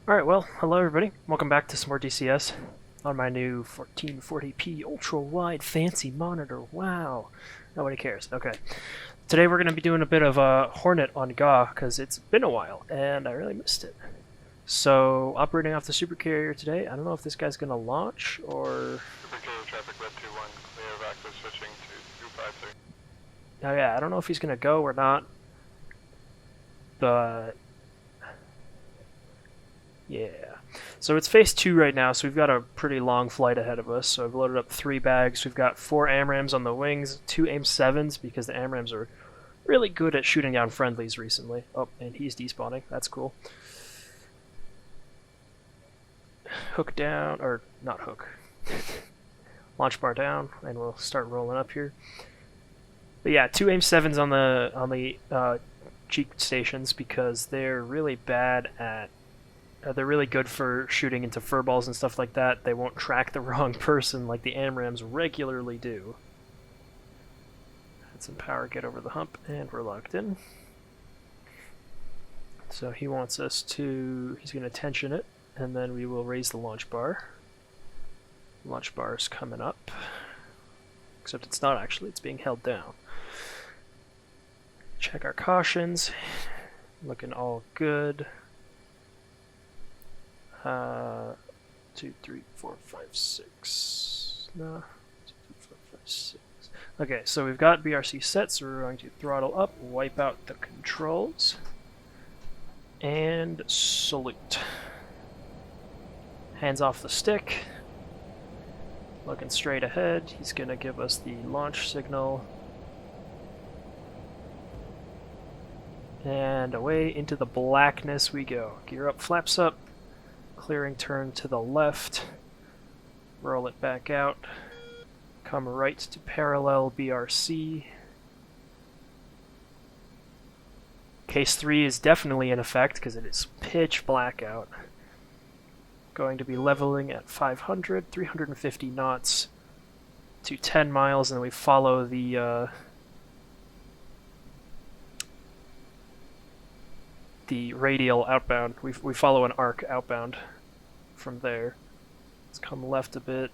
Alright, well, hello everybody. Welcome back to some more DCS on my new 1440p ultra-wide fancy monitor. Wow. Nobody cares. Okay. Today we're going to be doing a bit of a Hornet on GA because it's been a while and I really missed it. So, operating off the supercarrier today. I don't know if this guy's going to launch or... Supercarrier traffic web 21, clear of access switching to 253. Oh yeah, I don't know if he's going to go or not. But... yeah. So it's phase 2 right now, so we've got a pretty long flight ahead of us. So I've loaded up 3 bags. We've got 4 AMRAAMs on the wings, 2 AIM-7s, because the AMRAAMs are really good at shooting down friendlies recently. Oh, and he's despawning. That's cool. Hook down, or not hook. Launch bar down, and we'll start rolling up here. But yeah, 2 AIM-7s on the cheek stations because they're really bad at they're really good for shooting into furballs and stuff like that. They won't track the wrong person like the AMRAAMs regularly do. Had some power, get over the hump, and we're locked in. So he wants us to... he's going to tension it, and then we will raise the launch bar. Launch bar is coming up. Except it's not actually, it's being held down. Check our cautions. Looking all good. 2, 3, 4, 5, 6. No. 2, 3, 4, 5, 6. Okay, so we've got BRC set, so we're going to throttle up, wipe out the controls, and salute. Hands off the stick. Looking straight ahead. He's going to give us the launch signal. And away into the blackness we go. Gear up, flaps up. Clearing turn to the left, roll it back out, come right to parallel BRC. Case 3 is definitely in effect because it is pitch black out. Going to be leveling at 500, 350 knots to 10 miles, and then we follow the radial outbound. We follow an arc outbound from there. Let's come left a bit.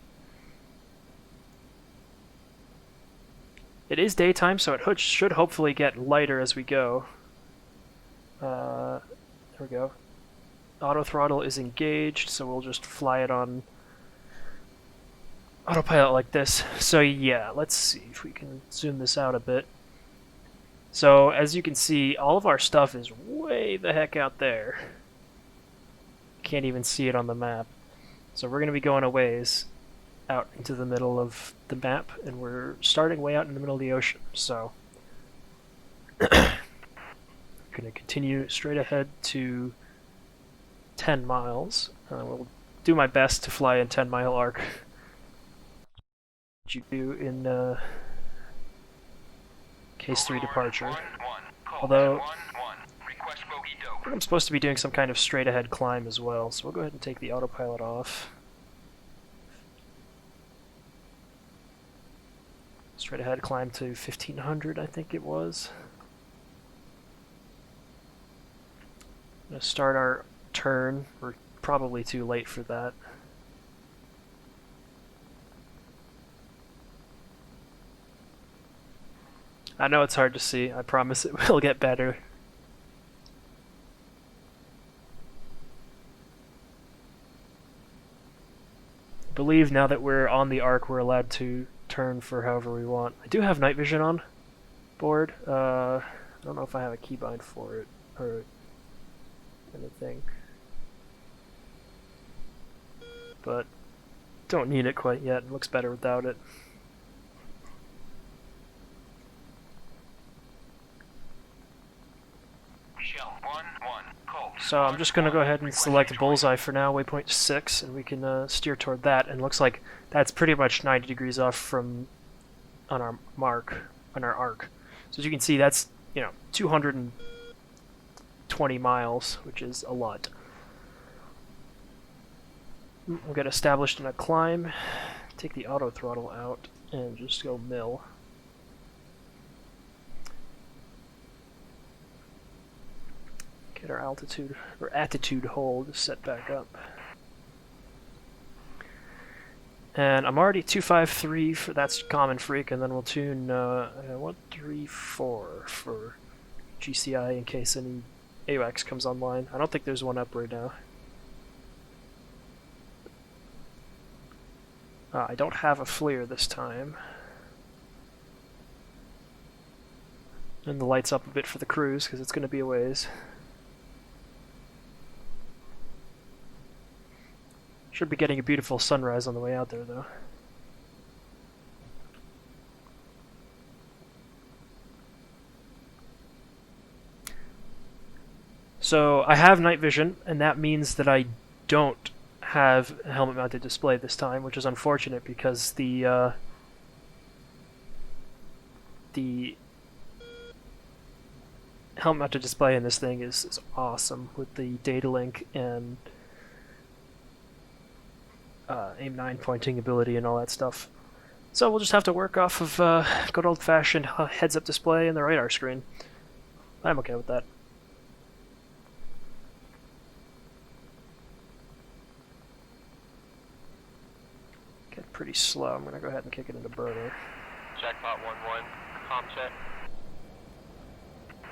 It is daytime, so it should hopefully get lighter as we go. There we go. Auto throttle is engaged, so we'll just fly it on autopilot like this. So yeah, let's see if we can zoom this out a bit. So, as you can see, all of our stuff is way the heck out there. Can't even see it on the map. So we're going to be going a ways out into the middle of the map, and we're starting way out in the middle of the ocean. So, going to continue straight ahead to 10 miles. We'll do my best to fly in 10-mile arc. What you do in... Case 3 departure. Although, I think I'm supposed to be doing some kind of straight ahead climb as well, so we'll go ahead and take the autopilot off. Straight ahead climb to 1500, I think it was. I'm going to start our turn. We're probably too late for that. I know it's hard to see. I promise it will get better. I believe now that we're on the arc, we're allowed to turn for however we want. I do have night vision on board. I don't know if I have a keybind for it or anything, but don't need it quite yet. It looks better without it. So I'm just going to go ahead and select Bullseye for now, waypoint 6, and we can steer toward that. And it looks like that's pretty much 90 degrees off from on our arc. So as you can see, that's 220 miles, which is a lot. We'll get established in a climb, take the auto throttle out, and just go mill. Get our altitude or attitude hold set back up. And I'm already 253 for that's Common Freak, and then we'll tune 134 for GCI in case any AWACS comes online. I don't think there's one up right now. I don't have a FLIR this time. And the lights up a bit for the cruise because it's going to be a ways. Should be getting a beautiful sunrise on the way out there, though. So I have night vision, and that means that I don't have a helmet-mounted display this time, which is unfortunate because the helmet-mounted display in this thing is awesome with the data link and aim-9 pointing ability and all that stuff. So we'll just have to work off of good old-fashioned heads-up display and the radar screen. I'm okay with that. Get pretty slow. I'm going to go ahead and kick it into burner. Jackpot 1-1, comm check. 5.5.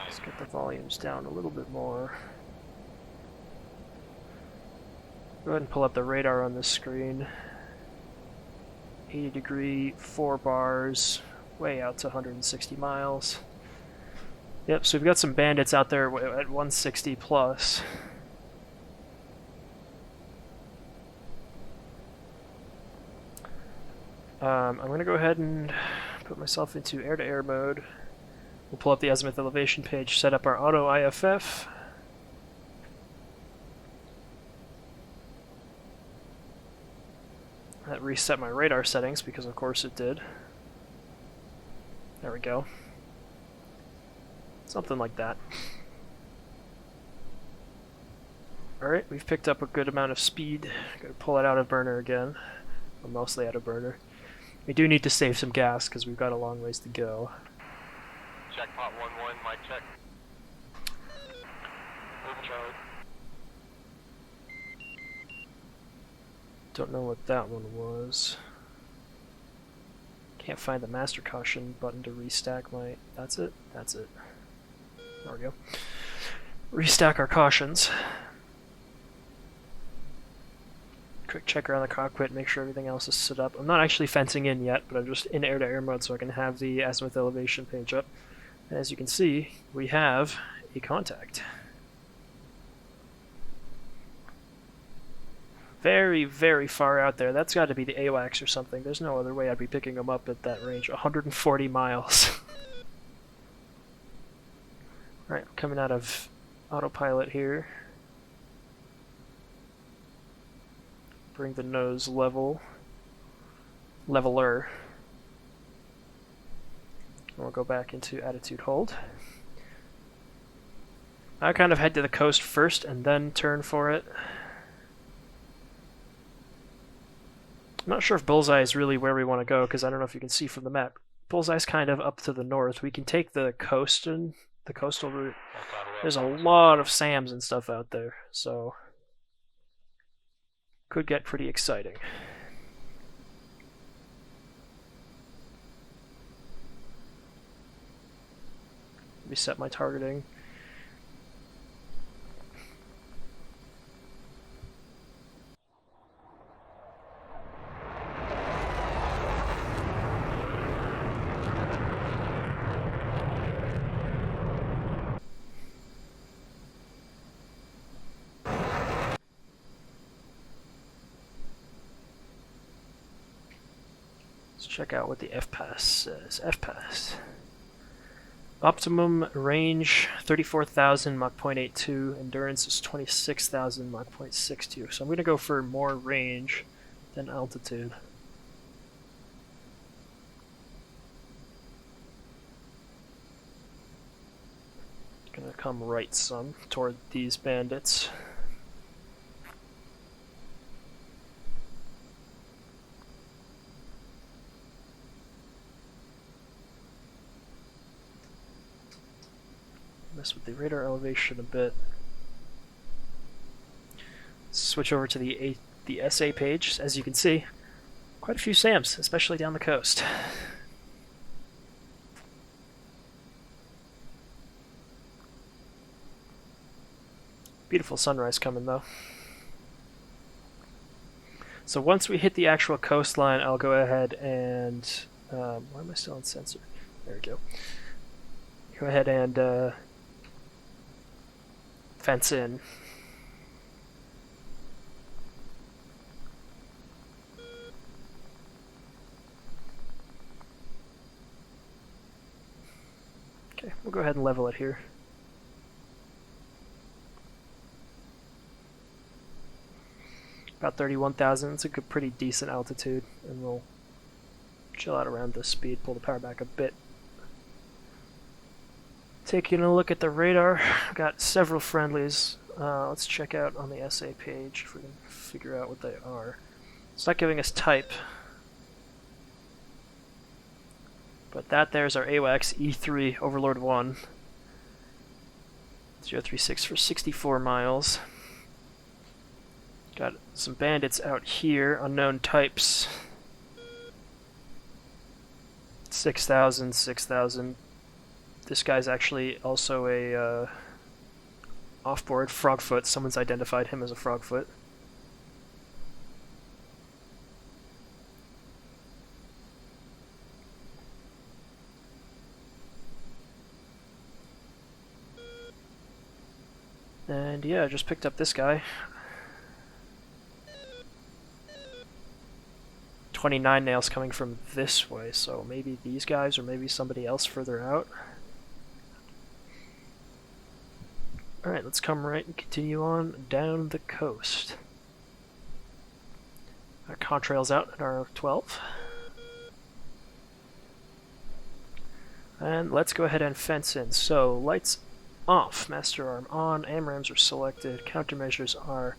Let's get the volumes down a little bit more. Go ahead and pull up the radar on this screen. 80 degree, 4 bars, way out to 160 miles. Yep, so we've got some bandits out there at 160 plus. I'm going to go ahead and put myself into air-to-air mode. We'll pull up the azimuth elevation page, set up our auto IFF. That reset my radar settings because of course it did. There we go. Something like that. Alright, we've picked up a good amount of speed. Gotta pull it out of burner again. Or mostly out of burner. We do need to save some gas because we've got a long ways to go. Jackpot 1-1, mic check. Moving Charlie. Don't know what that one was. Can't find the master caution button to restack my... That's it? That's it. There we go. Restack our cautions. Quick check around the cockpit, make sure everything else is set up. I'm not actually fencing in yet, but I'm just in air-to-air mode so I can have the azimuth elevation page up. And as you can see, we have a contact. Very, very far out there. That's got to be the AWACS or something. There's no other way I'd be picking them up at that range. 140 miles. Alright, coming out of autopilot here. Bring the nose leveler. And we'll go back into attitude hold. I kind of head to the coast first and then turn for it. I'm not sure if Bullseye is really where we want to go because I don't know if you can see from the map. Bullseye's kind of up to the north. We can take the coastal route. There's a lot of SAMs and stuff out there, so could get pretty exciting. Reset my targeting. Check out what the FPAS says. FPAS. Optimum range 34,000 Mach 0.82. Endurance is 26,000 Mach 0.62. So I'm going to go for more range than altitude. Gonna come right some toward these bandits. mess with the radar elevation a bit. Switch over to the SA page. As you can see, quite a few SAMs, especially down the coast. Beautiful sunrise coming though. So once we hit the actual coastline, I'll go ahead and why am I still on sensor? There we go. Go ahead and fence in. Okay, we'll go ahead and level it here. About 31,000. It's a good, pretty decent altitude, and we'll chill out around this speed. Pull the power back a bit. Taking a look at the radar, I've got several friendlies. Let's check out on the SA page if we can figure out what they are. It's not giving us type, but that there's our AWACS E3 Overlord 1 036 for 64 miles. Got some bandits out here, unknown types. 6,000, 6,000. This guy's actually also a off-board frogfoot. Someone's identified him as a frogfoot. And yeah, I just picked up this guy. 29 nails coming from this way, so maybe these guys or maybe somebody else further out. Alright, let's come right and continue on down the coast. Our contrails out at our 12. And let's go ahead and fence in. So, lights off, master arm on, AMRAMs are selected, countermeasures are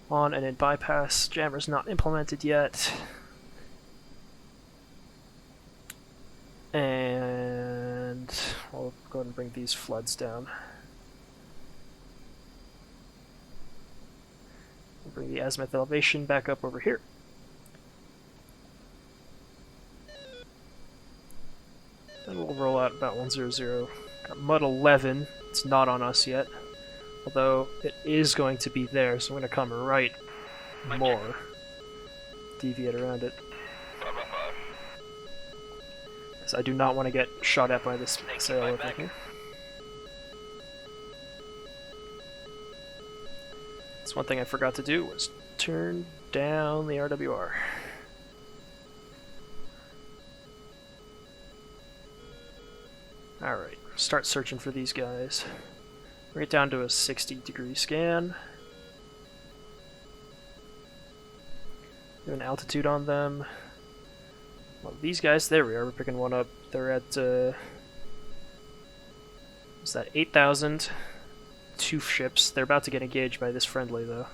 on and in bypass, jammer's not implemented yet. And we'll go ahead and bring these floods down. We'll bring the azimuth elevation back up over here. Then we'll roll out about 100. Got mud 11. It's not on us yet, although it is going to be there, so I'm going to come right more. Deviate around it. I do not want to get shot at by this sail over here. That's one thing I forgot to do, was turn down the RWR. Alright, start searching for these guys. Right down to a 60-degree scan. Do an altitude on them. Well, these guys, there we are, we're picking one up. They're at, what's that, 8,000, 2 ships. They're about to get engaged by this friendly, though.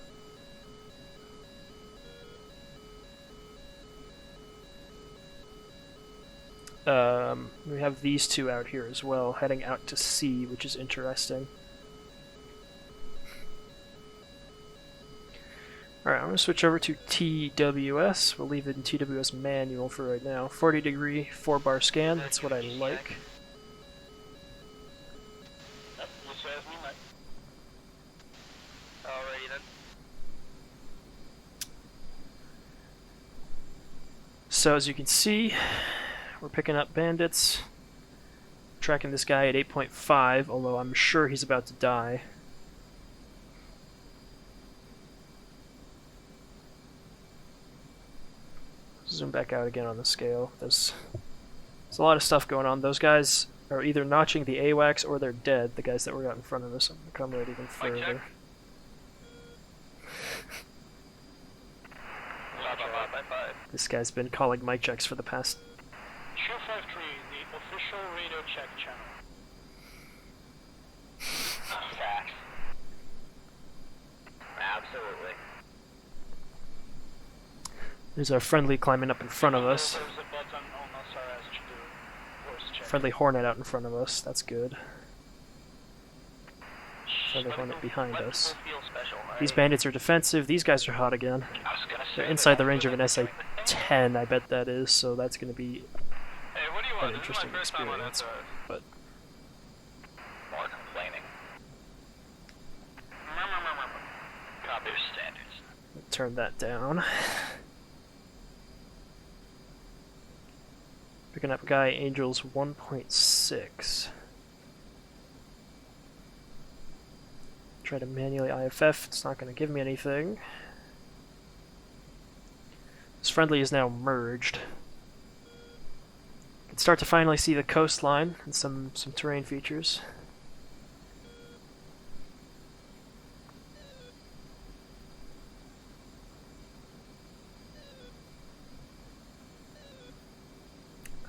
We have these two out here as well, heading out to sea, which is interesting. Alright, I'm going to switch over to TWS. We'll leave it in TWS manual for right now. 40-degree, 4-bar scan, that's what I like. Alrighty then. So as you can see, we're picking up bandits. Tracking this guy at 8.5, although I'm sure he's about to die. Zoom back out again on the scale. There's a lot of stuff going on. Those guys are either notching the AWACS or they're dead, the guys that were out in front of us. I'm going to come right even further. This guy's been calling mic checks for the past... 253, the official radio check channel. Facts. Absolutely. There's our friendly climbing up in front of us. There's a button on SRS to do voice check. Friendly Hornet out in front of us. That's good. Friendly Hornet behind us. Field special. These bandits are defensive. These guys are hot again. I was gonna They're say, inside the but range of an that's the thing. SA-10, I bet that is, so that's going to be Hey, what do you an want? This is my interesting first time on experience. SOS. But More complaining. Copy standards. turn that down. Picking up guy Angels 1.6. Try to manually IFF, it's not going to give me anything. This friendly is now merged. Can start to finally see the coastline and some terrain features.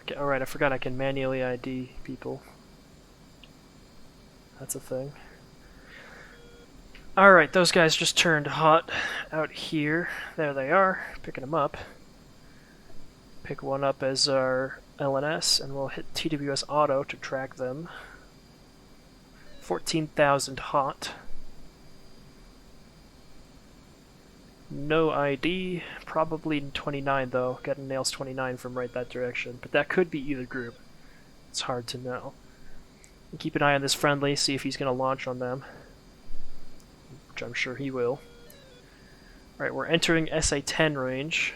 Okay, alright, I forgot I can manually ID people. That's a thing. Alright, those guys just turned hot out here. There they are, picking them up. Pick one up as our LNS, and we'll hit TWS Auto to track them. 14,000 hot. No ID, probably 29 though. Getting nails 29 from right that direction, but that could be either group. It's hard to know. And keep an eye on this friendly, see if he's going to launch on them. Which I'm sure he will. Alright, we're entering SA-10 range.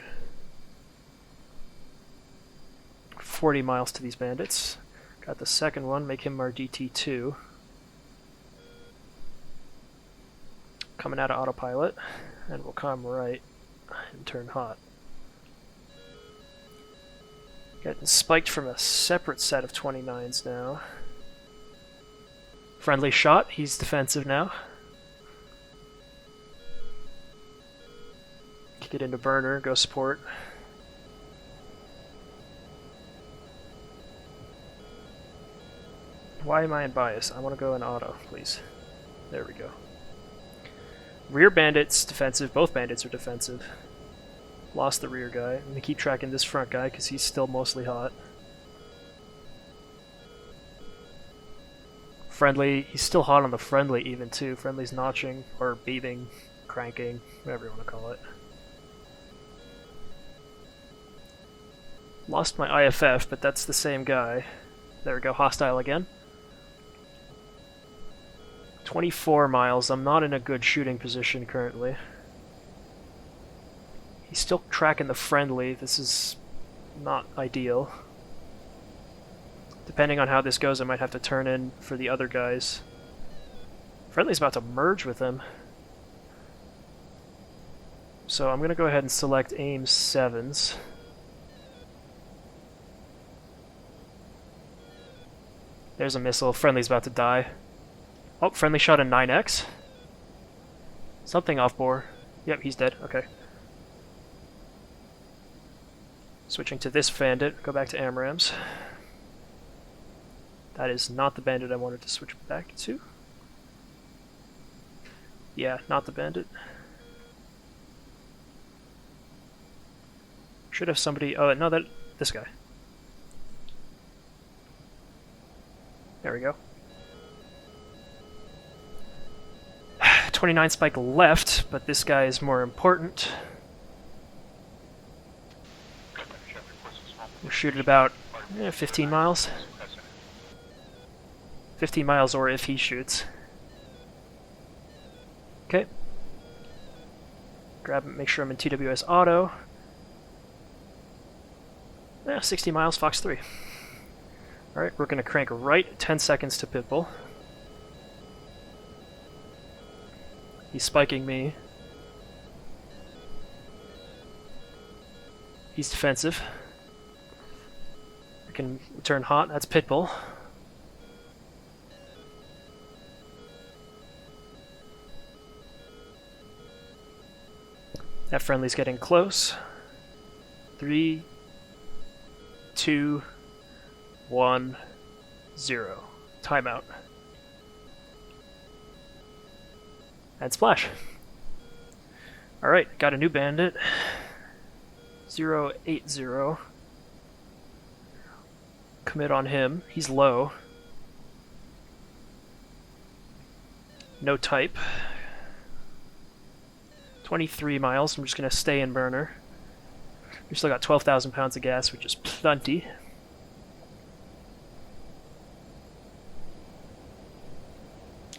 40 miles to these bandits. Got the second one, make him our DT2. Coming out of autopilot, and we'll come right and turn hot. Getting spiked from a separate set of 29s now. Friendly shot, he's defensive now. Kick it into burner, go support. Why am I in bias? I want to go in auto, please. There we go. Rear bandits defensive. Both bandits are defensive. Lost the rear guy. I'm going to keep tracking this front guy because he's still mostly hot. Friendly. He's still hot on the friendly even too. Friendly's notching or beaving, cranking, whatever you want to call it. Lost my IFF, but that's the same guy. There we go. Hostile again. 24 miles. I'm not in a good shooting position currently. He's still tracking the friendly. This is not ideal. Depending on how this goes, I might have to turn in for the other guys. Friendly's about to merge with him. So I'm going to go ahead and select aim 7s. There's a missile. Friendly's about to die. Oh, friendly shot a 9x. Something off bore. Yep, he's dead. Okay. Switching to this bandit. Go back to AMRAMs. That is not the bandit I wanted to switch back to. Yeah, not the bandit. Should have somebody... Oh, no, this guy. There we go. 29 spike left, but this guy is more important. We'll shoot at about 15 miles. 15 miles, or if he shoots. Okay. Grab him, make sure I'm in TWS auto. 60 miles, Fox 3. Alright, we're going to crank right 10 seconds to pitbull. He's spiking me. He's defensive. I can turn hot, that's pitbull. That friendly's getting close. 3, 2, 1, 0. Timeout. And splash. Alright, got a new bandit. 080. Commit on him. He's low. No type. 23 miles. I'm just going to stay in burner. We still got 12,000 pounds of gas, which is plenty.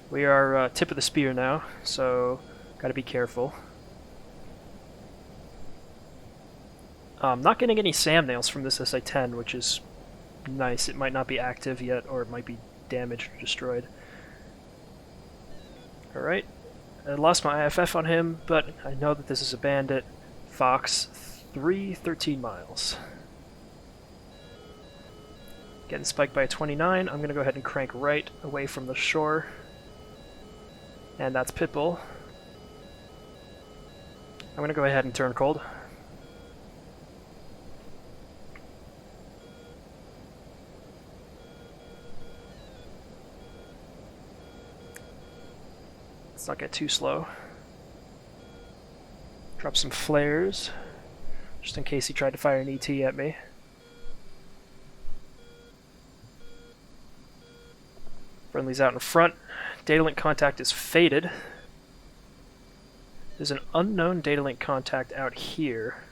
We are tip of the spear now, so gotta be careful. Not getting any SAM nails from this SA-10, which is nice. It might not be active yet, or it might be damaged or destroyed. Alright, I lost my IFF on him, but I know that this is a bandit. Fox 3, 13 miles. Getting spiked by a 29. I'm gonna go ahead and crank right away from the shore. And that's Pitbull. I'm gonna go ahead and turn cold. Let's not get too slow. Drop some flares, just in case he tried to fire an ET at me. Friendly's out in front. Data link contact is faded. There's an unknown data link contact out here.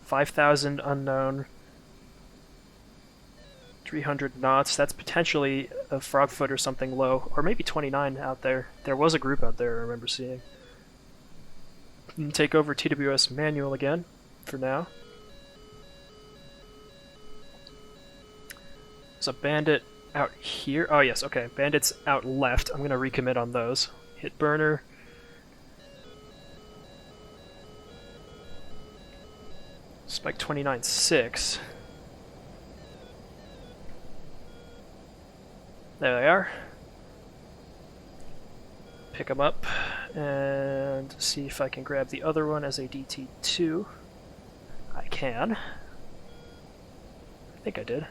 5,000 unknown. 300 knots. That's potentially a Frogfoot or something low. Or maybe 29 out there. There was a group out there I remember seeing. Take over TWS manual again for now. There's a bandit out here. Oh yes, okay. Bandits out left. I'm gonna recommit on those. Hit burner. Spike 29.6. There they are. Pick them up and see if I can grab the other one as a DT2. I can. I think I did.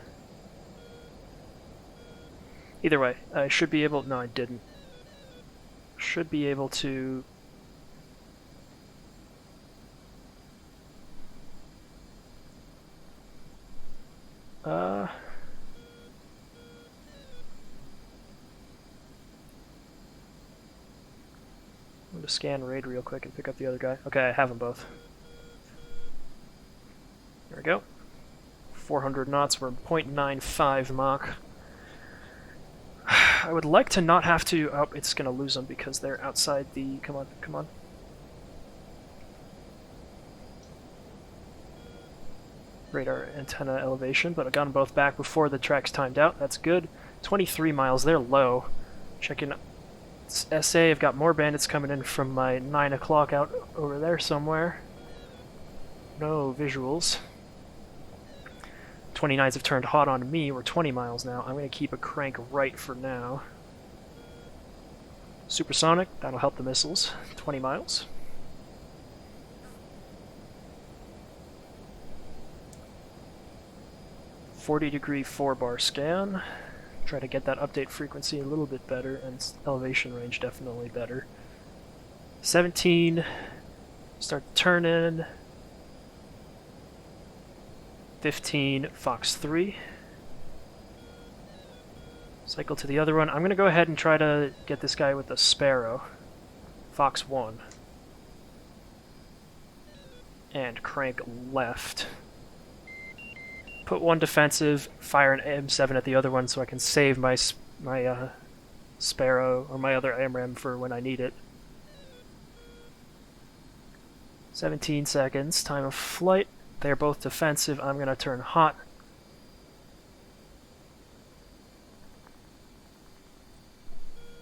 Either way, I should be able... No, I didn't. Should be able to... I'm going to scan raid real quick and pick up the other guy. Okay, I have them both. There we go. 400 knots, we're 0.95 Mach. I would like to not have to... Oh, it's going to lose them because they're outside the... Come on, come on. Radar antenna elevation, but I got them both back before the track's timed out. That's good. 23 miles, they're low. Checking SA, I've got more bandits coming in from my 9 o'clock out over there somewhere. No visuals. 29s have turned hot on me. We're 20 miles now. I'm going to keep a crank right for now. Supersonic, that'll help the missiles. 20 miles. .40° 4-bar scan. Try to get that update frequency a little bit better, and elevation range definitely better. 17. Start to turn in. 15, Fox 3. Cycle to the other one. I'm going to go ahead and try to get this guy with the Sparrow. Fox 1. And crank left. Put one defensive, fire an M7 at the other one so I can save my Sparrow or my other AMRAM for when I need it. 17 seconds, time of flight. They're both defensive. I'm going to turn hot.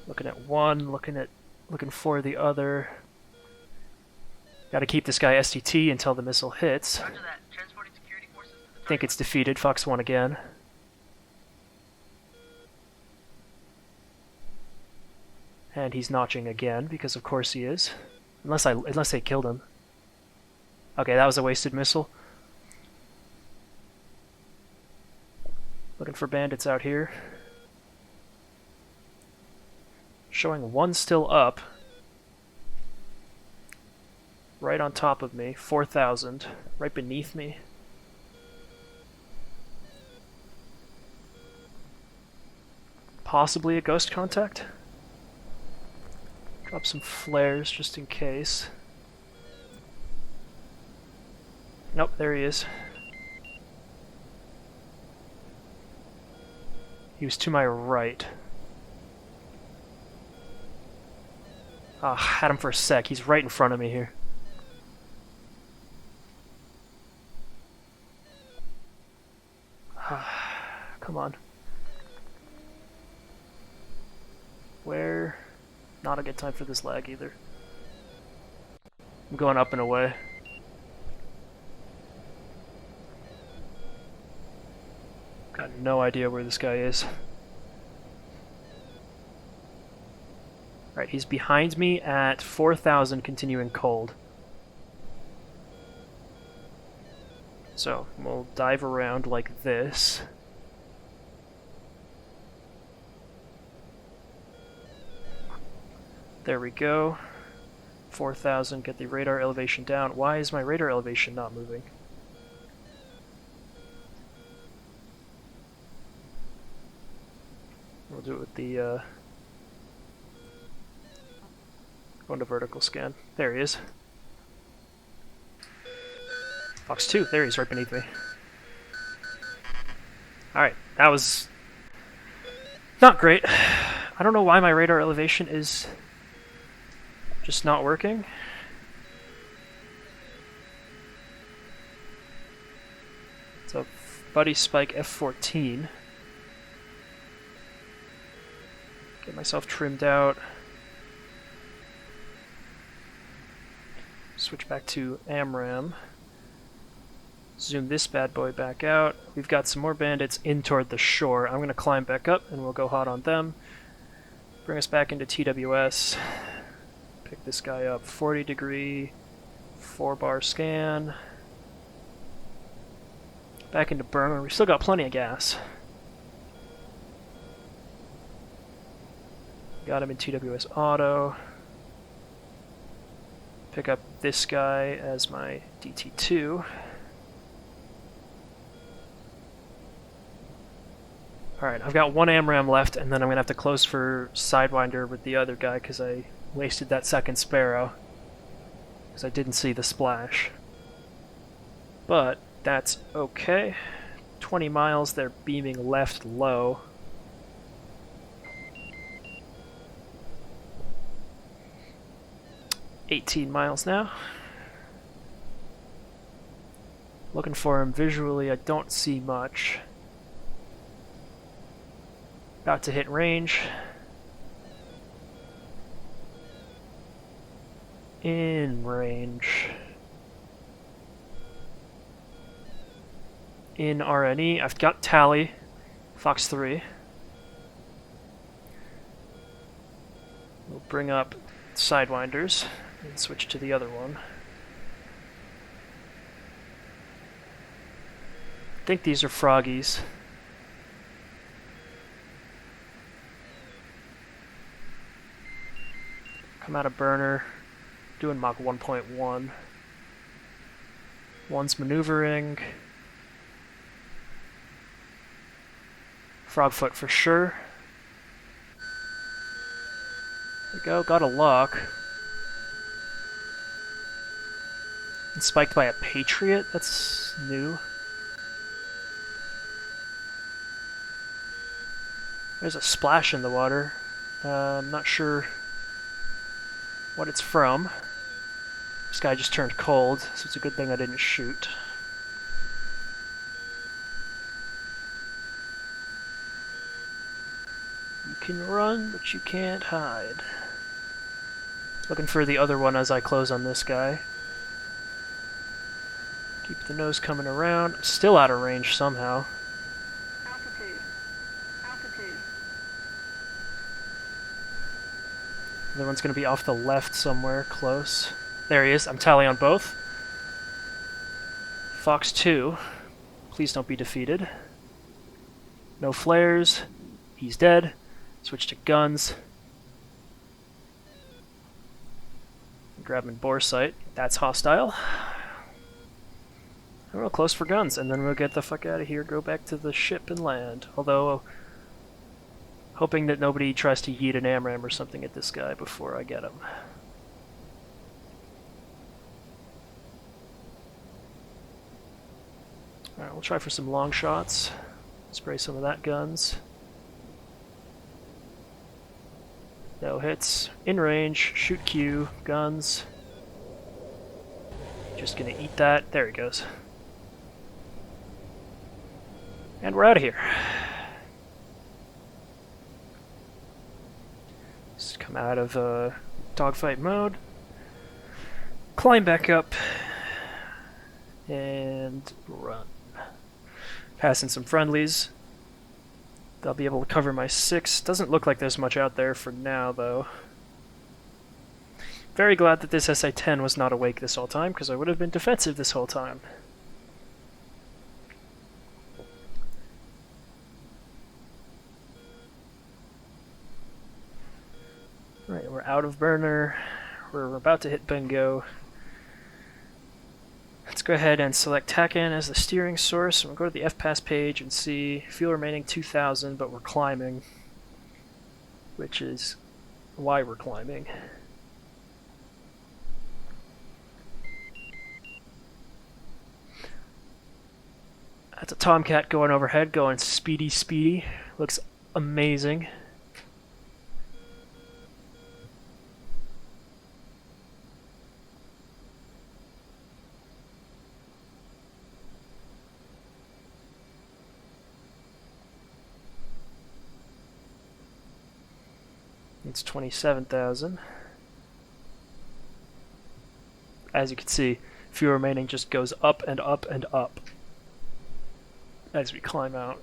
Looking at one, looking for the other. Got to keep this guy STT until the missile hits. Roger that. Transporting security forces to the target. Think it's defeated. Fox 1 again. And he's notching again because of course he is. Unless they killed him. Okay, that was a wasted missile. Looking for bandits out here. Showing one still up. Right on top of me. 4,000. Right beneath me. Possibly a ghost contact? Drop some flares just in case. Nope, there he is. He was to my right. Ah, had him for a sec. He's right in front of me here. Come on. Where? Not a good time for this lag either. I'm going up and away. Got no idea where this guy is. Alright, he's behind me at 4,000 continuing cold. So, we'll dive around like this. There we go. 4,000, get the radar elevation down. Why is my radar elevation not moving? We'll do it with the, going to vertical scan. There he is. Fox 2, there he is, right beneath me. Alright, that was not great. I don't know why my radar elevation is just not working. It's a Buddy Spike F-14. Get myself trimmed out. Switch back to AMRAM. Zoom this bad boy back out. We've got some more bandits in toward the shore. I'm going to climb back up and we'll go hot on them. Bring us back into TWS. Pick this guy up. 40 degree, 4-bar scan. Back into burner. We've still got plenty of gas. Got him in TWS auto. Pick up this guy as my DT2. Alright, I've got one AMRAM left, and then I'm going to have to close for Sidewinder with the other guy because I wasted that second Sparrow. Because I didn't see the splash. But that's okay. 20 miles, they're beaming left low. $18 miles now. Looking for him visually, I don't see much. About to hit range. In range. In RNE, I've got Tally, Fox 3. We'll bring up Sidewinders and switch to the other one. I think these are Froggies. Come out of burner, doing Mach 1.1. One's maneuvering. Frogfoot for sure. There we go, got a lock. And spiked by a Patriot? That's new. There's a splash in the water. I'm not sure what it's from. This guy just turned cold, so it's a good thing I didn't shoot. You can run, but you can't hide. Looking for the other one as I close on this guy. Keep the nose coming around. I'm still out of range somehow. Altitude. Altitude. The other one's going to be off the left somewhere, close. There he is. I'm tally on both. Fox 2. Please don't be defeated. No flares. He's dead. Switch to guns. Grab him in bore sight. That's hostile. And we'll close for guns, and then we'll get the fuck out of here, go back to the ship and land. Although, Hoping that nobody tries to yeet an AMRAAM or something at this guy before I get him. Alright, we'll try for some long shots. Spray some of that guns. No hits. In range, shoot Q, guns. Just gonna eat that. There he goes. And we're out of here. Just come out of dogfight mode. Climb back up. And run. Passing some friendlies. They'll be able to cover my 6. Doesn't look like there's much out there for now, though. Very glad that this SI-10 was not awake this whole time, because I would have been defensive this whole time. Right, we're out of burner. We're about to hit bingo. Let's go ahead and select TACAN as the steering source. We'll go to the FPAS page and see fuel remaining 2,000, but we're climbing, which is why we're climbing. That's a Tomcat going overhead, going speedy, speedy. Looks amazing. It's 27,000. As you can see, fuel remaining just goes up and up and up as we climb out.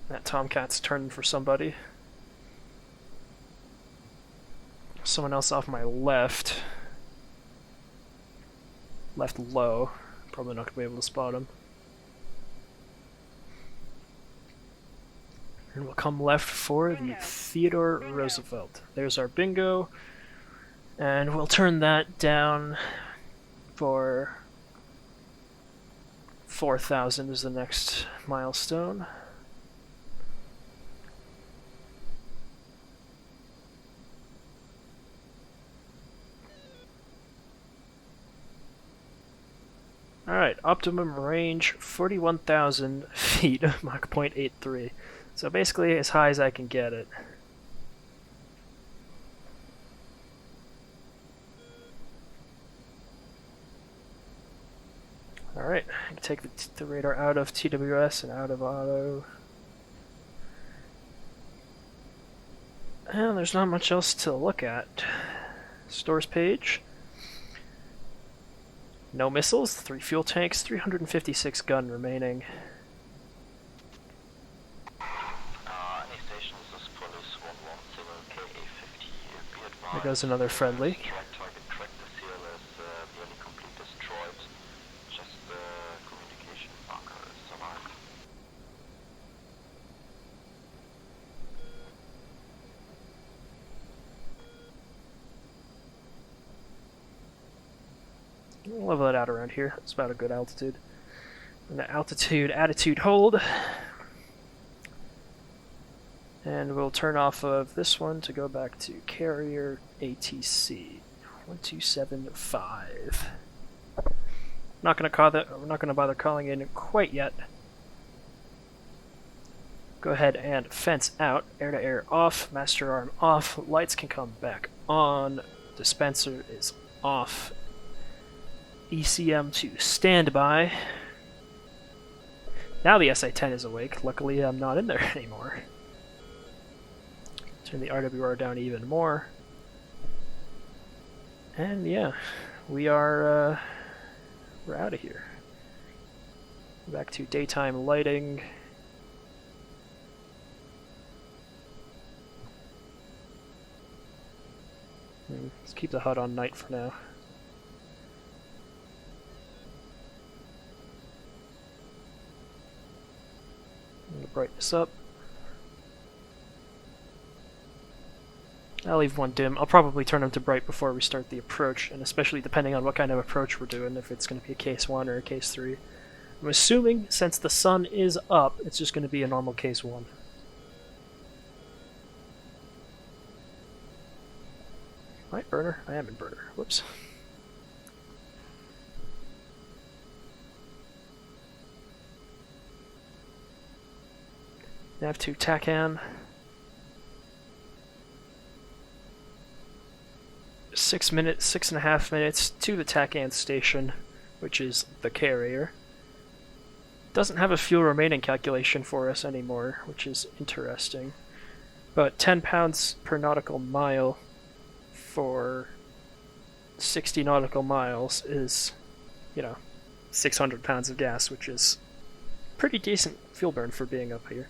That Tomcat's turning for somebody. Someone else off my left. Left low. Probably not going to be able to spot him. And we'll come left for the Theodore Roosevelt. There's our bingo. And we'll turn that down for 4,000 is the next milestone. Alright, optimum range 41,000 feet, Mach 0.83. So basically as high as I can get it. Alright, I can take the radar out of TWS and out of auto. And there's not much else to look at. Stores page. No missiles, 3 fuel tanks, 356 gun remaining. There goes another friendly. We'll level it out around here. It's about a good altitude. And the altitude, attitude hold. And we'll turn off of this one to go back to carrier A-18C 1275. Not gonna call that. We're not gonna bother calling in quite yet. Go ahead and fence out. Air to air off. Master arm off. Lights can come back on. Dispenser is off. ECM to standby. Now the SI-10 is awake. Luckily, I'm not in there anymore. Turn the RWR down even more. And yeah, we're out of here. Back to daytime lighting. Let's keep the HUD on night for now. Brighten this up. I'll leave one dim. I'll probably turn them to bright before we start the approach, and especially depending on what kind of approach we're doing, if it's going to be a case 1 or a case 3. I'm assuming since the sun is up, it's just going to be a normal case 1. Am I burner? I am in burner. Whoops. Nav2 TACAN. 6.5 minutes to the TACAN station, which is the carrier. Doesn't have a fuel remaining calculation for us anymore, which is interesting. But 10 pounds per nautical mile for 60 nautical miles is, 600 pounds of gas, which is pretty decent fuel burn for being up here.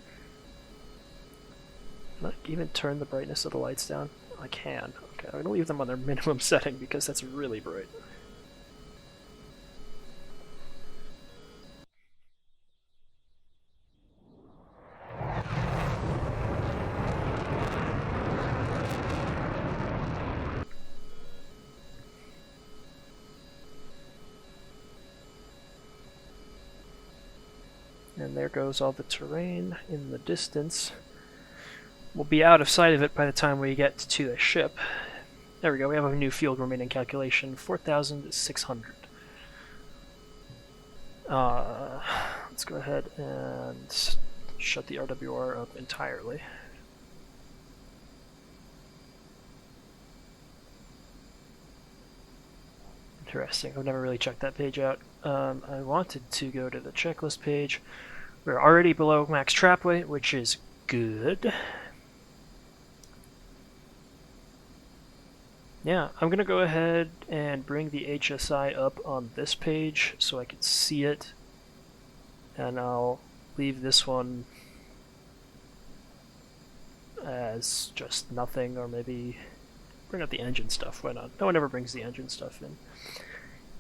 Can I even turn the brightness of the lights down? I can. Okay, I'm going to leave them on their minimum setting because that's really bright. And there goes all the terrain in the distance. We'll be out of sight of it by the time we get to the ship. There we go, we have a new fuel remaining calculation, 4,600. Let's go ahead and shut the RWR up entirely. Interesting, I've never really checked that page out. I wanted to go to the checklist page. We're already below max trap weight, which is good. Yeah, I'm going to go ahead and bring the HSI up on this page so I can see it. And I'll leave this one as just nothing, or maybe bring up the engine stuff. Why not? No one ever brings the engine stuff in.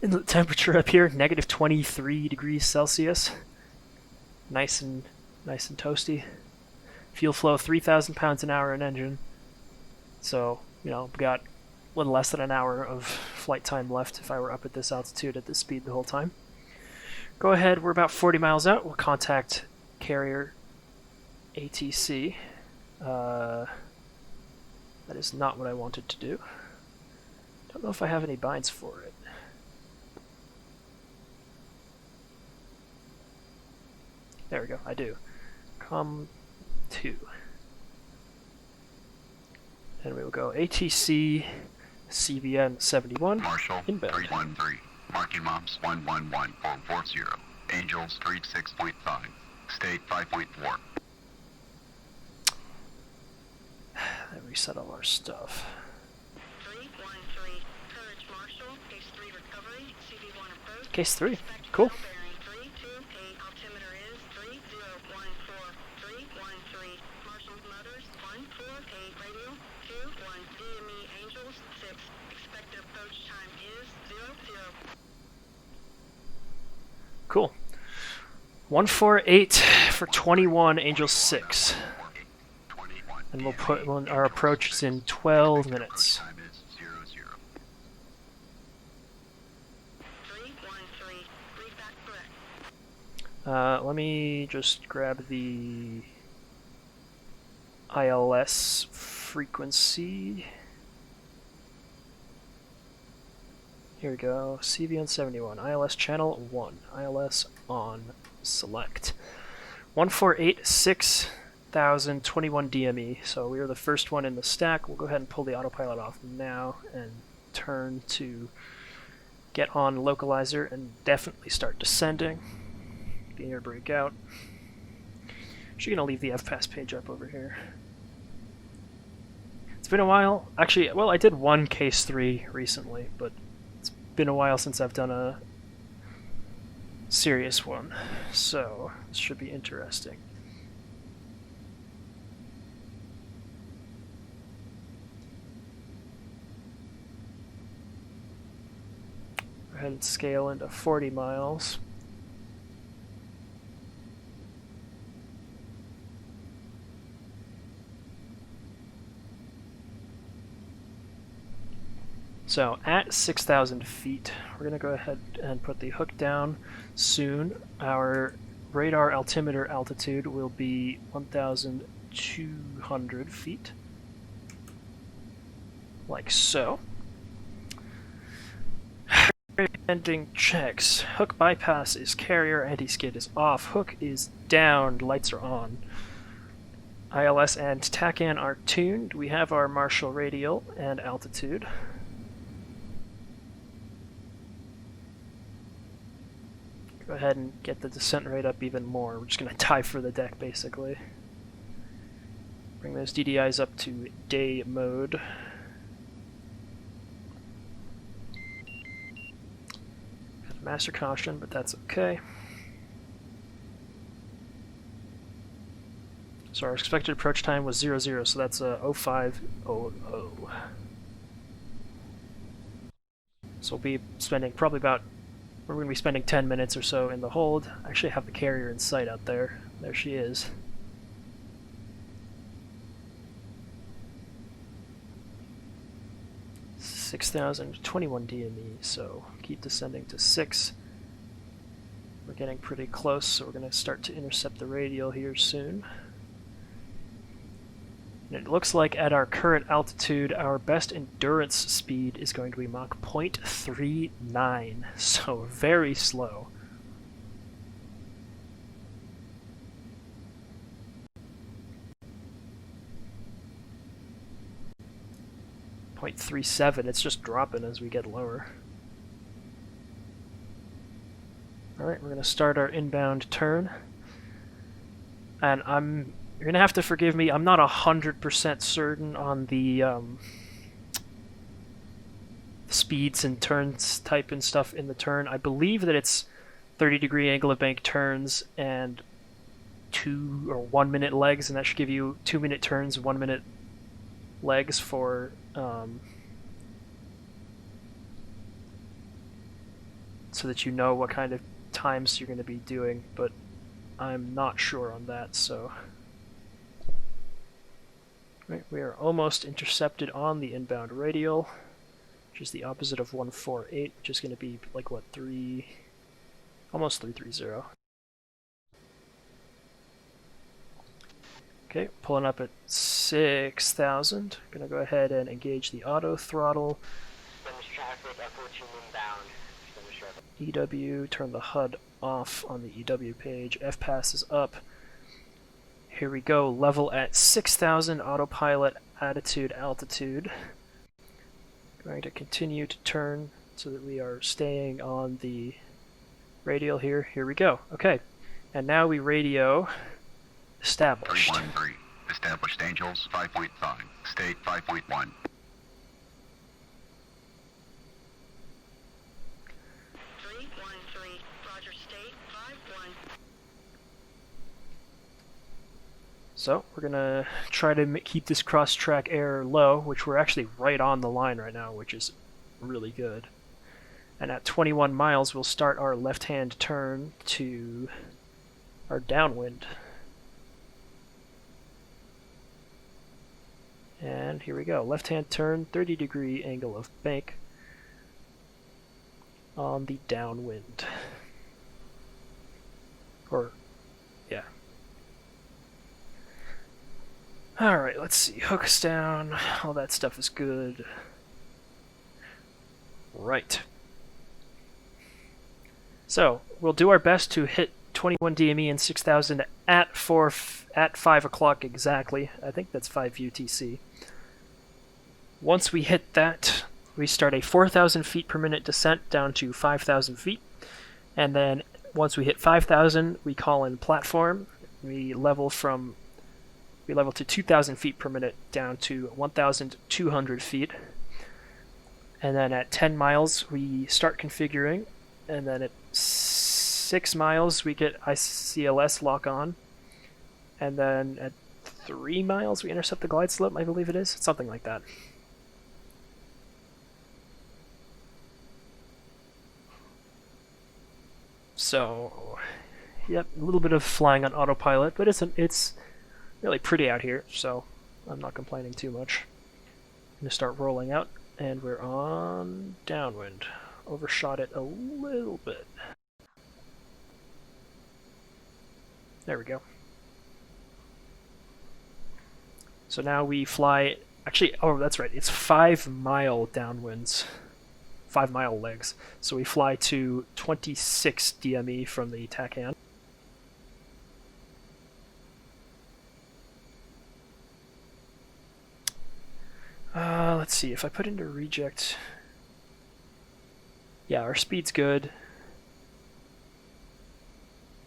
And the temperature up here, negative 23 degrees Celsius. Nice and toasty. Fuel flow 3,000 pounds an hour in engine. So, we've got a little less than an hour of flight time left if I were up at this altitude at this speed the whole time. Go ahead, we're about 40 miles out. We'll contact carrier A-18C. That is not what I wanted to do. Don't know if I have any binds for it. There we go, I do. COM2. And we will go ATC CVN 71. Marshall inbound. 313. Marking moms 111440. Angels 36.5. State 5.4. That reset all our stuff. 313. Courage Marshall. Case 3 recovery. CV1 approach. Case 3. Cool. Bearing 328. Altimeter is 3014. 313. Marshall's motors 148. Radio 21. DME Angels 6. Expected approach time is 00. Cool. 148 for 21, Angel 6. And we'll put our approach is in 12 minutes. 313. Read back correct. Let me just grab the ILS frequency. Here we go. CVN 71. ILS channel 1. ILS on select. 148,6021 DME. So we are the first one in the stack. We'll go ahead and pull the autopilot off now and turn to get on localizer and definitely start descending. The air brake out. Actually gonna leave the FPAS page up over here. It's been a while. Actually, well, I did one case 3 recently, but it's been a while since I've done a serious one, so this should be interesting. Go ahead and scale into 40 miles. So at 6,000 feet, we're going to go ahead and put the hook down soon. Our radar altimeter altitude will be 1,200 feet. Like so. Ending checks. Hook bypass is carrier, anti-skid is off, hook is down, lights are on. ILS and TACAN are tuned. We have our Marshall radial and altitude. Go ahead and get the descent rate up even more. We're just going to dive for the deck, basically. Bring those DDIs up to day mode. Got master caution, but that's okay. So our expected approach time was 00, so that's 0500. So we'll be spending probably about, we're going to be spending 10 minutes or so in the hold. I actually have the carrier in sight out there. There she is. (6,021 DME), so keep descending to 6. We're getting pretty close, so we're going to start to intercept the radial here soon. And it looks like at our current altitude, our best endurance speed is going to be Mach 0.39, so very slow. .37, it's just dropping as we get lower. Alright, we're going to start our inbound turn. And you're going to have to forgive me, I'm not 100% certain on the speeds and turns type and stuff in the turn. I believe that it's 30-degree angle of bank turns and 2 or 1 minute legs, and that should give you 2-minute turns, 1 minute legs for so that you know what kind of times you're going to be doing, but I'm not sure on that, so... Right, we are almost intercepted on the inbound radial, which is the opposite of 148, which is going to be like, what, almost 330. Okay, pulling up at 6,000. Gonna go ahead and engage the auto throttle. EW, turn the HUD off on the EW page. FPAS is up. Here we go, level at 6,000, autopilot, attitude, altitude. Going to continue to turn so that we are staying on the radial here. Here we go. Okay, and now we radio established. 313, established Angels 5.5, state 5.1. 313, Roger, state 5-1. So we're gonna try to keep this cross-track error low, which we're actually right on the line right now, which is really good. And at 21 miles, we'll start our left-hand turn to our downwind. And here we go, left-hand turn, 30-degree angle of bank on the downwind. Or, yeah. Alright, let's see, hooks down, all that stuff is good. Right. So, we'll do our best to hit 21 DME and 6,000 at 5 o'clock exactly. I think that's 5 UTC. Once we hit that, we start a 4,000 feet per minute descent down to 5,000 feet. And then once we hit 5,000, we call in platform. We level to 2,000 feet per minute down to 1,200 feet. And then at 10 miles, we start configuring. And then at 6 miles, we get ICLS lock on. And then at 3 miles, we intercept the glide slope, I believe it is. Something like that. So, yep, a little bit of flying on autopilot, but it's really pretty out here, so I'm not complaining too much. I'm going to start rolling out. And we're on downwind. Overshot it a little bit. There we go. So now we fly, actually, oh that's right, it's 5 mile downwinds. 5 mile legs. So we fly to 26 DME from the TACAN. Let's see, if I put into reject... Yeah, our speed's good.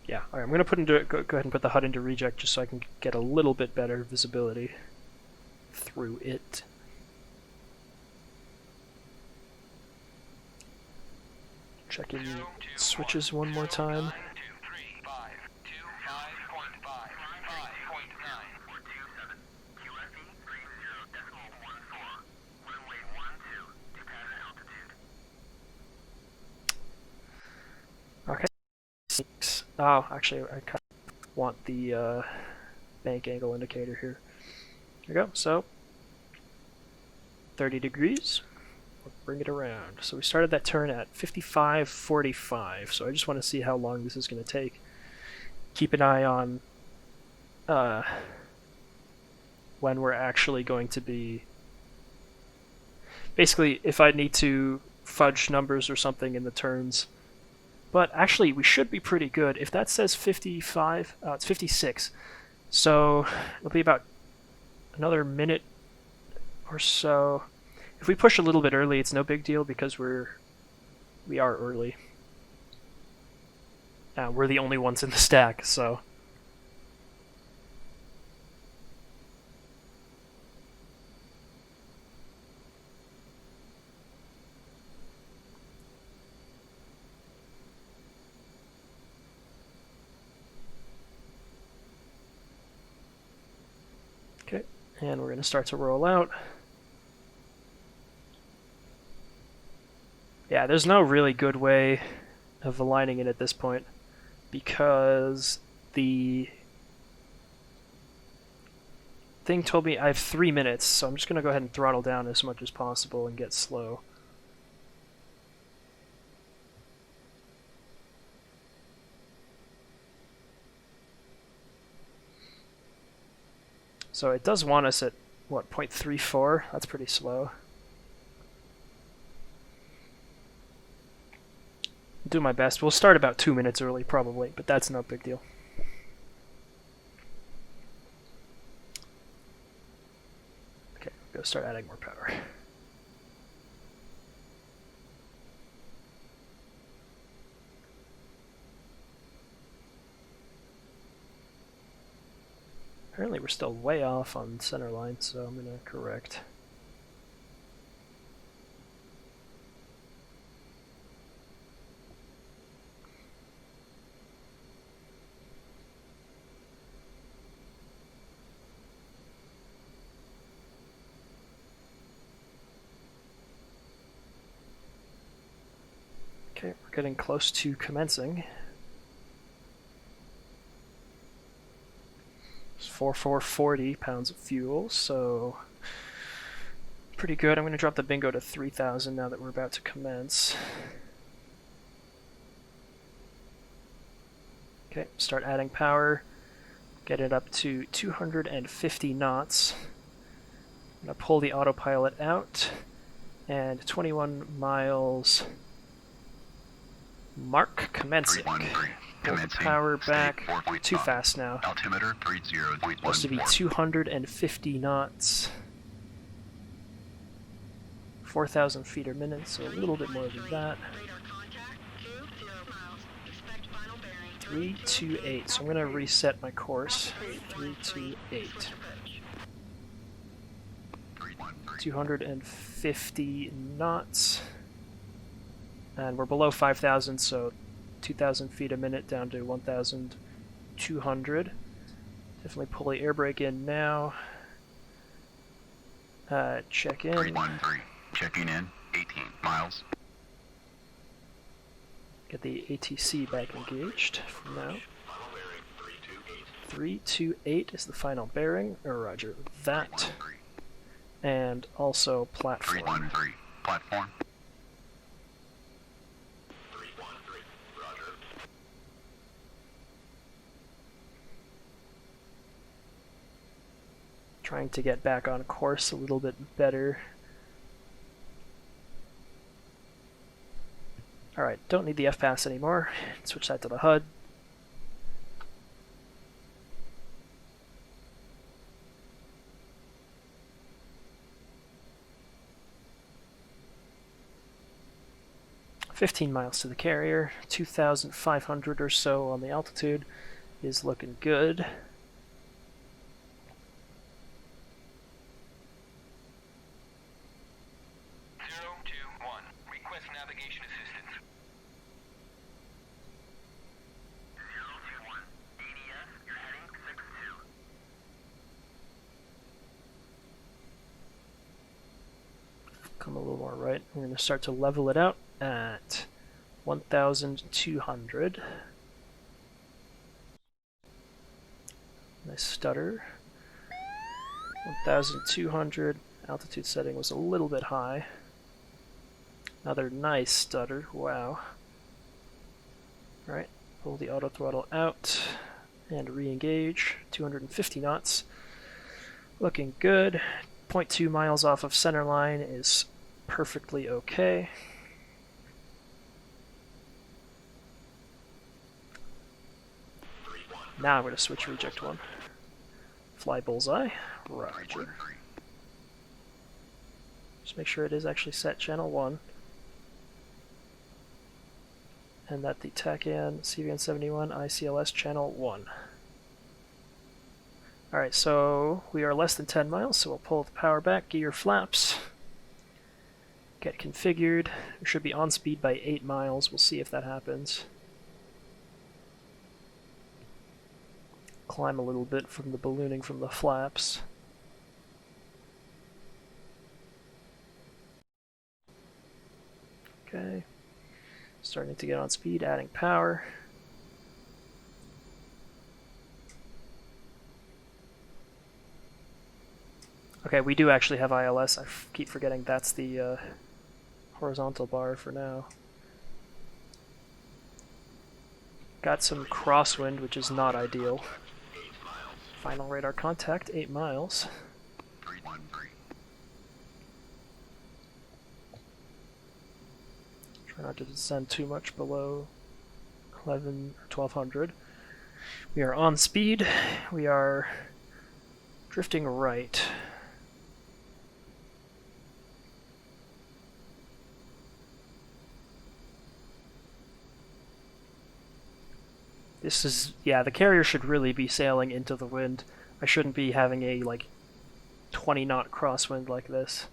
Yeah, alright, I'm going to put into go ahead and put the HUD into reject just so I can get a little bit better visibility through it. Checking switches one more time. Okay. Oh, actually, I kind of want the bank angle indicator here. There we go. So, 30 degrees. We'll bring it around. So we started that turn at 55:45. So I just want to see how long this is going to take. Keep an eye on when we're actually going to be. Basically, if I need to fudge numbers or something in the turns. But actually, we should be pretty good. If that says 55, it's 56. So it'll be about another minute or so. If we push a little bit early, it's no big deal because we are early. We're the only ones in the stack, so. Okay, and we're going to start to roll out. Yeah, there's no really good way of aligning it at this point because the thing told me I have 3 minutes, so I'm just going to go ahead and throttle down as much as possible and get slow. So it does want us at, what, 0.34? That's pretty slow. Do my best. We'll start about 2 minutes early, probably, but that's no big deal. Okay, go start adding more power. Apparently we're still way off on center line, so I'm going to correct. Okay, we're getting close to commencing. 440 pounds of fuel, so pretty good. I'm going to drop the bingo to 3,000 now that we're about to commence. Okay, start adding power. Get it up to 250 knots. I'm going to pull the autopilot out, and 21 miles mark commencing. Pull the power back. Too fast now. Altimeter 30.1. Supposed to be 250 knots. 4,000 feet a minute, so a little bit more than that. 328. So I'm going to reset my course. 328. 250 knots. And we're below 5,000, so 2,000 feet a minute down to 1,200. Definitely pull the air brake in now. Check in. 313. Checking in. 18 miles. Get the A-18C back engaged for now. 328 is the final bearing. Roger that. and also platform. 313. Platform. 313. Roger. Trying to get back on course a little bit better. Alright, don't need the F-pass anymore. Switch that to the HUD. "15 miles to the carrier, 2,500 or so on the altitude is looking good." Request navigation assistance. 021. DDS, you're heading 6-2. Come a little more right. We're going to start to level it out at 1,200. Nice stutter. 1,200. Altitude setting was a little bit high. Another nice stutter. Wow. Alright, pull the auto throttle out and re-engage. 250 knots. Looking good. 0.2 miles off of center line is perfectly okay. Now I'm going to switch reject one. Fly bullseye. Roger. 313. Just make sure it is actually set channel 1. And that the TACAN CVN71 ICLS channel 1. Alright, so we are less than 10 miles, so we'll pull the power back, gear flaps, get configured. We should be on speed by 8 miles. We'll see if that happens. Climb a little bit from the ballooning from the flaps. Okay. Starting to get on speed, adding power. Okay, we do actually have ILS. I keep forgetting that's the horizontal bar for now. Got some crosswind, which is not ideal. 8 miles. Final radar contact, 8 miles. 313. Try not to descend too much below 11 or 1200. We are on speed. We are drifting right. This is, yeah, the carrier should really be sailing into the wind. I shouldn't be having a, like, 20 knot crosswind like this.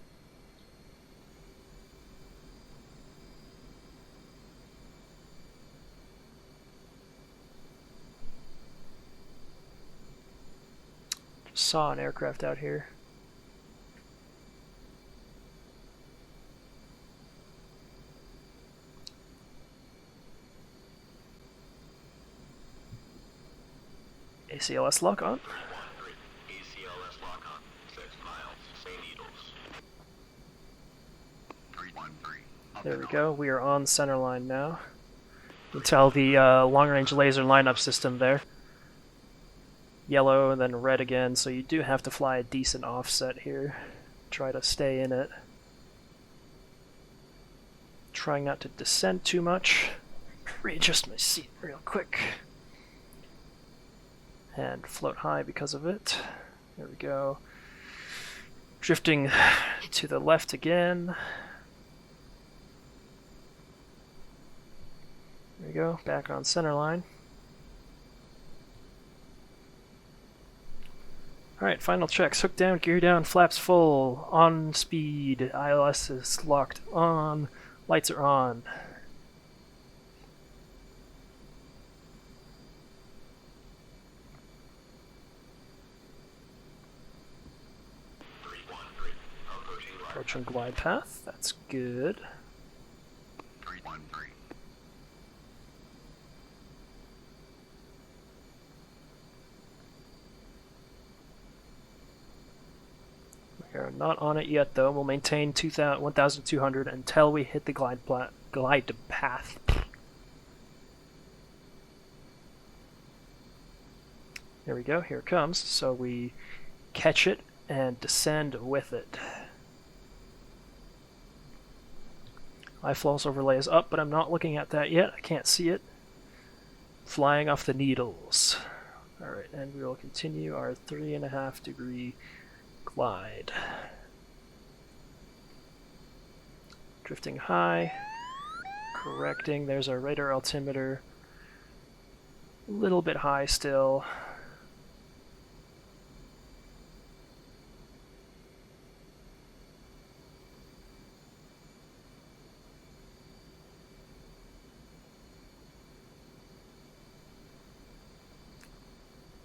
Just saw an aircraft out here. ACLS lock on. 313. ACLS lock on. 6 miles. Say needles. 313. There we go. We are on center line now. You can tell the long-range laser lineup system there. Yellow and then red again, so you do have to fly a decent offset here. Try to stay in it. Trying not to descend too much. Readjust my seat real quick. And float high because of it. There we go. Drifting to the left again. There we go, back on center line. Alright, final checks. Hook down, gear down, flaps full, on speed, ILS is locked on, lights are on. Approaching glide path, that's good. 313. We're not on it yet, though. We'll maintain 1,200 until we hit the glide path. There we go. Here it comes. So we catch it and descend with it. iFloss overlay is up, but I'm not looking at that yet. I can't see it. Flying off the needles. Alright, and we will continue our 3.5 degree glide. Drifting high. Correcting. There's our radar altimeter. A little bit high still.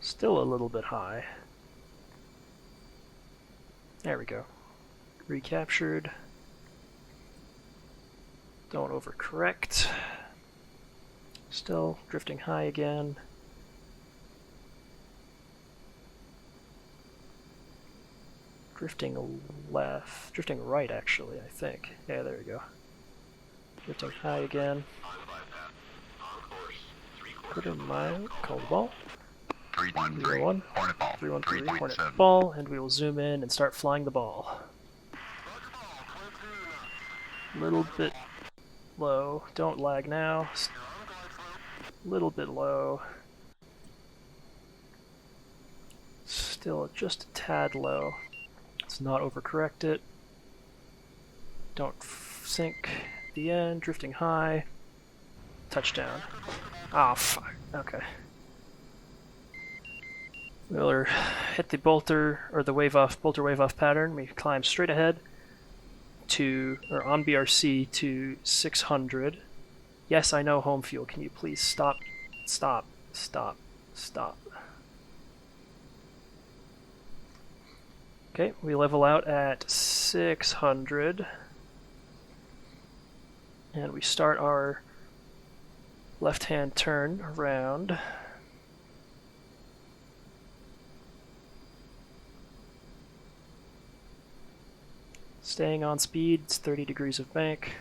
Still a little bit high. There we go. Recaptured. Don't overcorrect. Still drifting high again. Drifting left. Drifting right, actually, I think. Yeah, there we go. Drifting high again. Quarter mile. Call the ball. 313. Hornet ball. 313 Hornet 3.7. ball, and we will zoom in and start flying the ball. Little bit low. Don't lag now. Little bit low. Still just a tad low. Let's not overcorrect it. Don't sink at the end. Drifting high. Touchdown. Ah, fuck. Okay. We'll hit the bolter, or the bolter wave off pattern. We climb straight ahead to, or on BRC to 600. Yes, I know home fuel. Can you please stop, stop, stop, stop. Okay, we level out at 600. And we start our left-hand turn around. Staying on speed, it's 30 degrees of bank.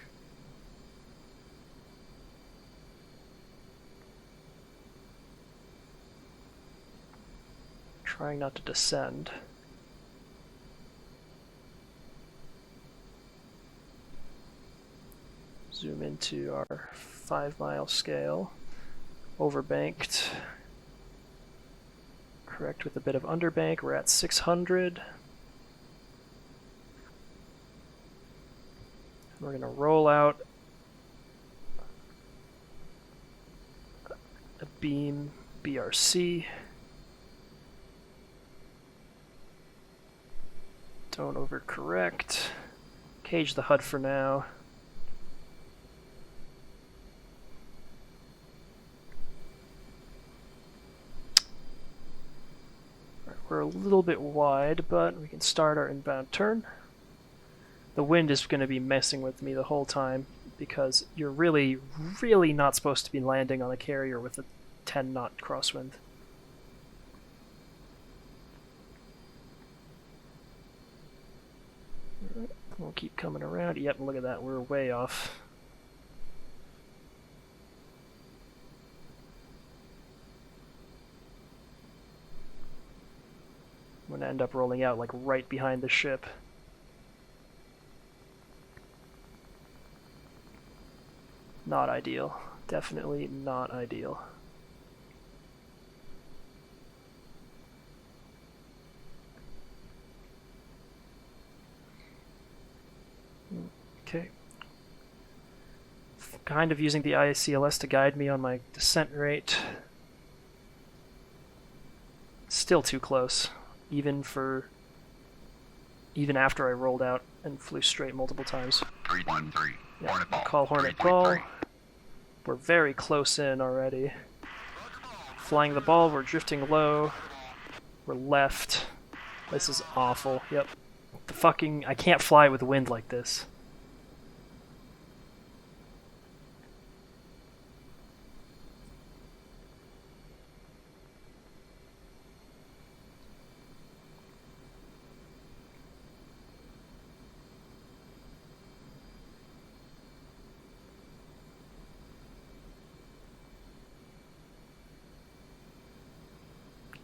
Trying not to descend. Zoom into our 5-mile scale. Overbanked. Correct with a bit of underbank, we're at 600. We're going to roll out a beam BRC. Don't overcorrect. Cage the HUD for now. We're a little bit wide, but we can start our inbound turn. The wind is going to be messing with me the whole time because you're really, really not supposed to be landing on a carrier with a 10-knot crosswind. Alright, we'll keep coming around. Yep, look at that, we're way off. I'm going to end up rolling out like right behind the ship. Not ideal. Definitely not ideal. Okay. Kind of using the ICLS to guide me on my descent rate. Still too close. Even after I rolled out and flew straight multiple times. 313. Yeah, Hornet ball. call Hornet 3.3. ball. We're very close in already. Flying the ball, we're drifting low. We're left. This is awful. Yep. I can't fly with wind like this.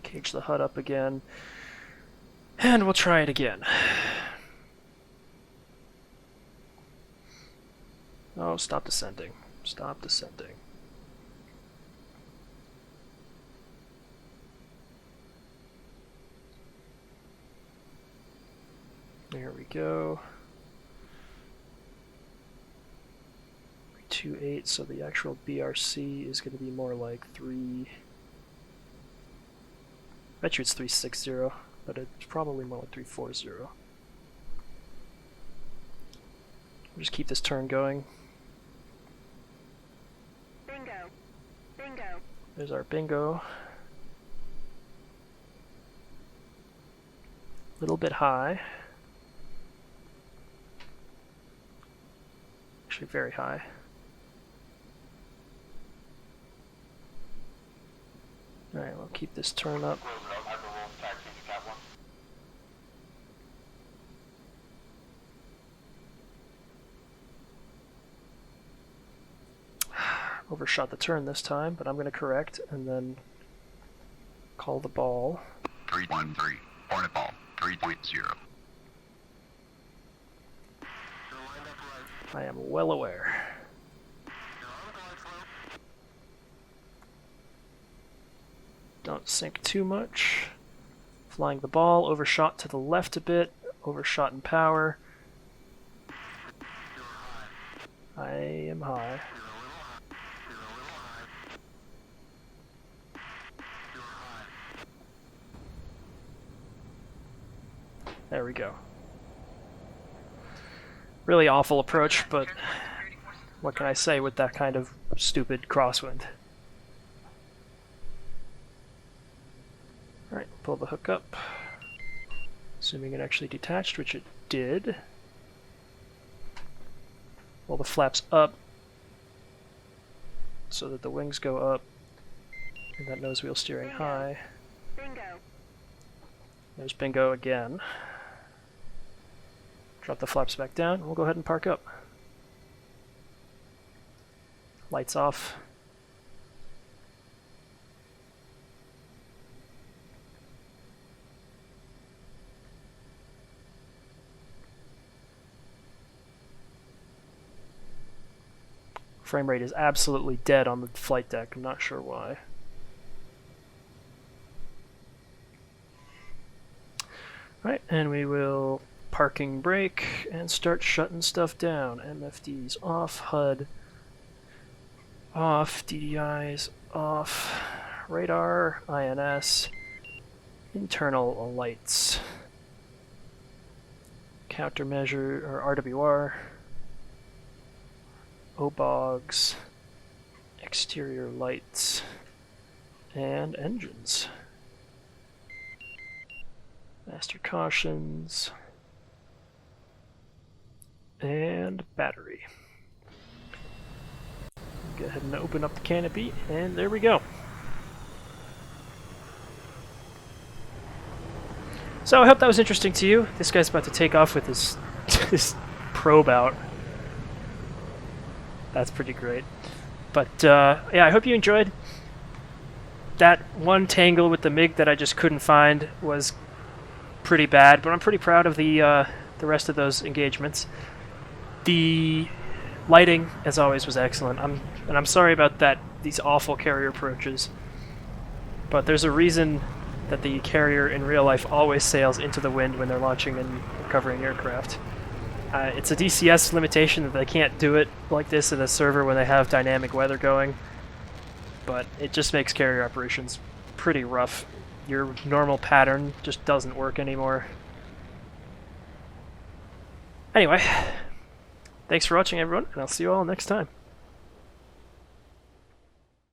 Cage the HUD up again. And we'll try it again. Oh, stop descending. Stop descending. There we go. 328, so the actual BRC is going to be more like 3... I bet you it's 360, but it's probably more like 340. We'll just keep this turn going. Bingo. Bingo. There's our bingo. A little bit high. Actually very high. Alright, we'll keep this turn up. Overshot the turn this time, but I'm going to correct and then call the ball. 313. Hornet ball. 3.0. I am well aware. Don't sink too much. Flying the ball, overshot to the left a bit, overshot in power. I am high. There we go. Really awful approach, but what can I say with that kind of stupid crosswind? Alright, pull the hook up. Assuming it actually detached, which it did. Pull the flaps up so that the wings go up and that nose wheel steering high. Bingo. There's bingo again. Drop the flaps back down, and we'll go ahead and park up. Lights off. Frame rate is absolutely dead on the flight deck, I'm not sure why. Alright, and we will parking brake and start shutting stuff down. MFDs off, HUD off, DDIs off, radar, INS, internal lights, countermeasure or RWR, OBOGs, exterior lights, and engines. Master cautions, and battery. Go ahead and open up the canopy, and there we go. So I hope that was interesting to you. This guy's about to take off with his, his probe out. That's pretty great. But yeah, I hope you enjoyed. That one tangle with the MiG that I just couldn't find was pretty bad, but I'm pretty proud of the rest of those engagements. The lighting, as always, was excellent. I'm sorry about these awful carrier approaches, but there's a reason that the carrier in real life always sails into the wind when they're launching and recovering aircraft. It's a DCS limitation that they can't do it like this in a server when they have dynamic weather going, but it just makes carrier operations pretty rough. Your normal pattern just doesn't work anymore. Anyway, thanks for watching, everyone, and I'll see you all next time.